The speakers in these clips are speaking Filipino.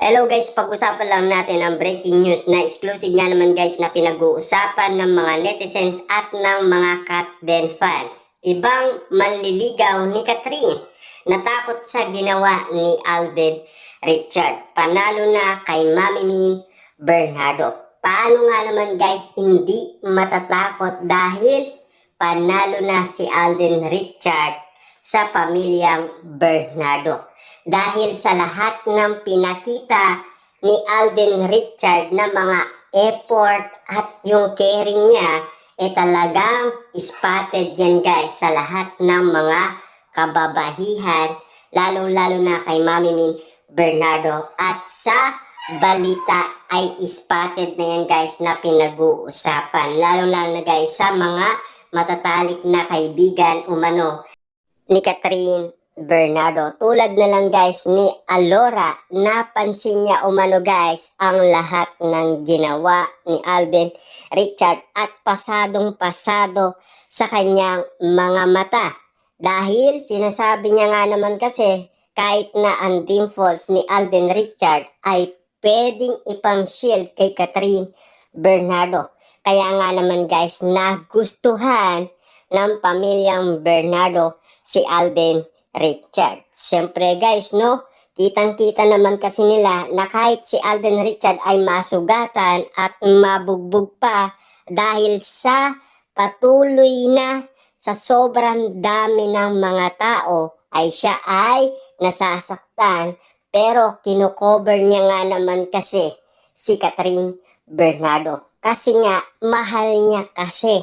Hello guys, pag-usapan lang natin ang breaking news na exclusive nga naman guys na pinag-uusapan ng mga netizens at ng mga Katden fans. Ibang manliligaw ni Catherine, natakot sa ginawa ni Alden Richard. Panalo na kay Mami Min Bernardo. Paano nga naman guys hindi matatakot dahil panalo na si Alden Richard sa pamilyang Bernardo. Dahil sa lahat ng pinakita ni Alden Richard na mga effort at yung caring niya, talagang spotted yan guys sa lahat ng mga kababahihan, lalong-lalo na kay Mami Min Bernardo. At sa balita ay spotted na yan guys na pinag-uusapan, lalong-lalo na guys sa mga matatalik na kaibigan umano ni Catherine Bernardo. Tulad na lang guys ni Alora, napansin niya umano guys ang lahat ng ginawa ni Alden Richard at pasadong-pasado sa kanyang mga mata. Dahil sinasabi niya nga naman kasi kahit na ang dimples ni Alden Richard ay pwedeng ipang-shield kay Catherine Bernardo. Kaya nga naman guys nagustuhan ng pamilyang Bernardo si Alden Richard. Siyempre guys, no? Kitang-kita naman kasi nila na kahit si Alden Richard ay masugatan at mabugbog pa dahil sa patuloy na sa sobrang dami ng mga tao ay siya ay nasasaktan, pero kinocover niya nga naman kasi si Catherine Bernardo. Kasi nga, mahal niya kasi.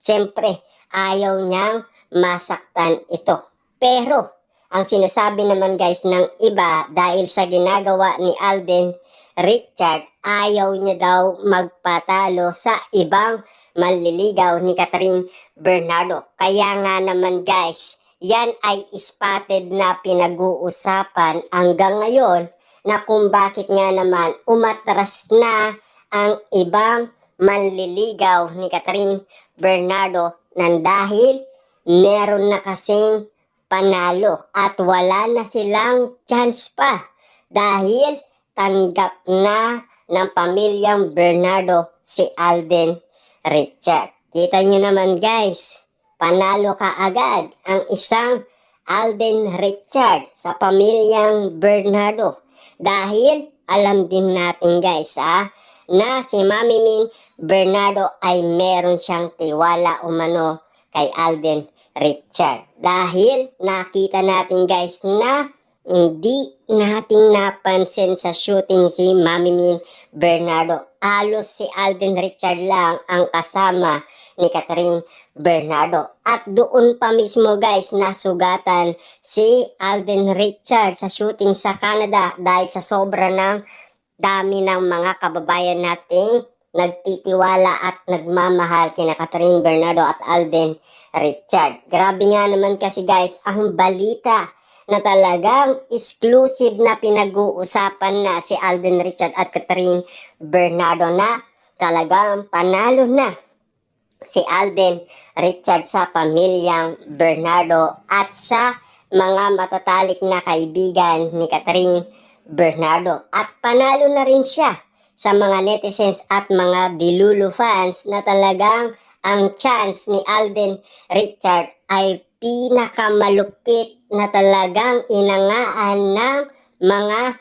Siyempre, ayaw niyang masaktan ito. Pero, ang sinasabi naman guys ng iba dahil sa ginagawa ni Alden Richard, ayaw niya daw magpatalo sa ibang manliligaw ni Catherine Bernardo. Kaya nga naman guys, yan ay spotted na pinag-uusapan hanggang ngayon na kung bakit nga naman umatras na ang ibang manliligaw ni Catherine Bernardo nang dahil meron na kasing panalo at wala na silang chance pa dahil tanggap na ng pamilyang Bernardo si Alden Richard. Kita nyo naman guys, panalo ka agad ang isang Alden Richard sa pamilyang Bernardo dahil alam din natin guys na si Mami Min Bernardo ay meron siyang tiwala umano kay Alden Richard. Dahil nakita natin guys na hindi natin napansin sa shooting si Mami Min Bernardo. Halos si Alden Richard lang ang kasama ni Catherine Bernardo. At doon pa mismo guys nasugatan si Alden Richard sa shooting sa Canada dahil sa sobra ng dami ng mga kababayan nating nagtitiwala at nagmamahal kina Catherine Bernardo at Alden Richard. Grabe nga naman kasi guys ang balita na talagang exclusive na pinag-uusapan na si Alden Richard at Catherine Bernardo na talagang panalo na si Alden Richard sa pamilyang Bernardo at sa mga matatalik na kaibigan ni Catherine Bernardo. At panalo na rin siya sa mga netizens at mga Dilulu fans na talagang ang chance ni Alden Richard ay pinakamalupit na talagang inangaan ng mga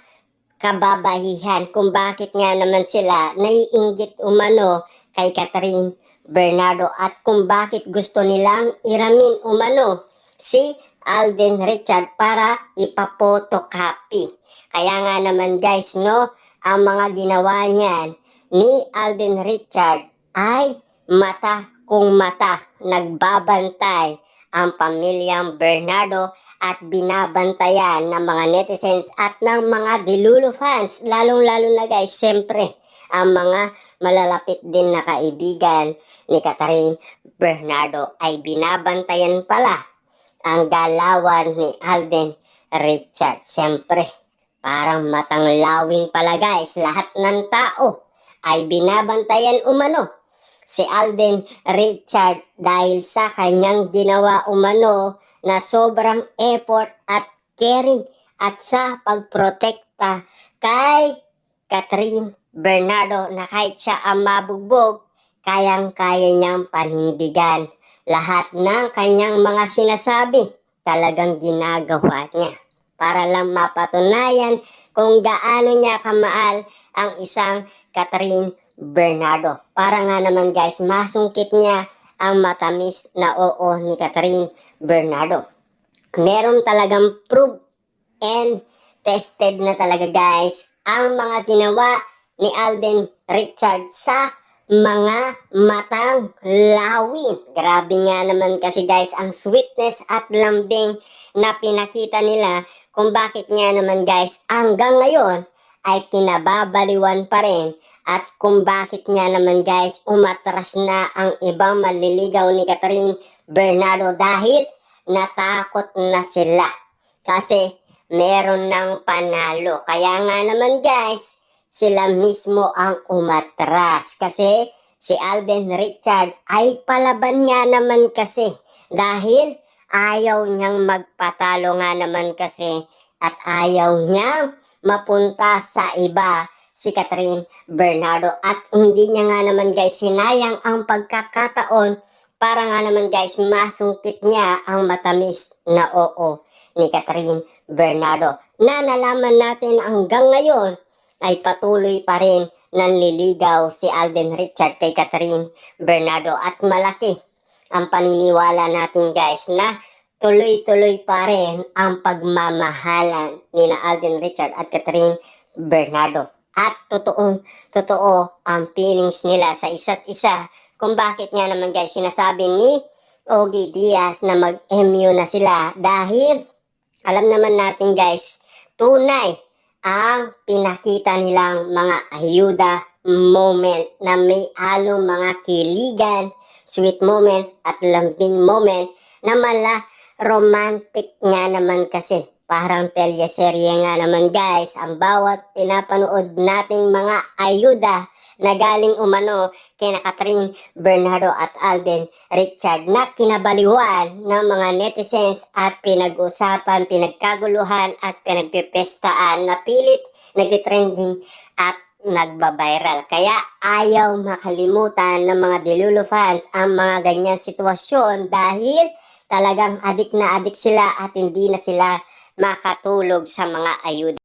kababahihan kung bakit nga naman sila naiinggit umano kay Catherine Bernardo at kung bakit gusto nilang iramin umano si Alden Richard para ipapotocopy. Kaya nga naman guys, no, ang mga ginawa niyan ni Alden Richard ay mata kung mata, nagbabantay ang pamilyang Bernardo at binabantayan ng mga netizens at ng mga Dilulu fans, lalong-lalo na guys, siyempre ang mga malalapit din na kaibigan ni Catherine Bernardo ay binabantayan pala ang galawan ni Alden Richard. Siyempre, parang matanglawin pala guys, lahat ng tao ay binabantayan umano si Alden Richard dahil sa kanyang ginawa umano na sobrang effort at caring at sa pagprotekta kay Catherine Bernardo na kahit siya ang mabugbog, kayang-kaya niyang panindigan. Lahat ng kanyang mga sinasabi, talagang ginagawa niya para lang mapatunayan kung gaano niya kamahal ang isang Catherine Bernardo. Para nga naman guys, masungkit niya ang matamis na oo ni Catherine Bernardo. Meron talagang proof and tested na talaga guys ang mga ginawa ni Alden Richard sa mga matang lawin. Grabe nga naman kasi guys ang sweetness at lambing na pinakita nila kung bakit nga naman guys hanggang ngayon ay kinababaliwan pa rin at kung bakit nga naman guys umatras na ang ibang manliligaw ni Catherine Bernardo dahil natakot na sila kasi meron ng panalo. Kaya nga naman guys, sila mismo ang umatras kasi si Alden Richard ay palaban nga naman kasi dahil ayaw niyang magpatalo nga naman kasi at ayaw niyang mapunta sa iba si Catherine Bernardo at hindi niya nga naman guys sinayang ang pagkakataon para nga naman guys masungkit niya ang matamis na oo ni Catherine Bernardo na nalaman natin hanggang ngayon ay patuloy pa rin nanliligaw si Alden Richard kay Catherine Bernardo at malaki ang paniniwala natin guys na tuloy-tuloy pa rin ang pagmamahalan ni na Alden Richard at Catherine Bernardo at totoo ang feelings nila sa isa't isa kung bakit nga naman guys sinasabi ni Ogie Diaz na mag-MU na sila dahil alam naman natin guys, tunay ang pinakita nilang mga ayuda moment na may halong mga kiligan, sweet moment at lambing moment na mala romantic nga naman kasi. Parang telyeserye nga naman guys ang bawat pinapanood nating mga ayuda na galing umano kina Catherine Bernardo at Alden Richard na kinabaliwan ng mga netizens at pinag-usapan, pinagkaguluhan at pinagpipestaan na pilit nagtitrending at nagbabiral. Kaya ayaw makalimutan ng mga Dilulo fans ang mga ganyang sitwasyon dahil talagang adik na adik sila at hindi na sila makatulog sa mga ayuda.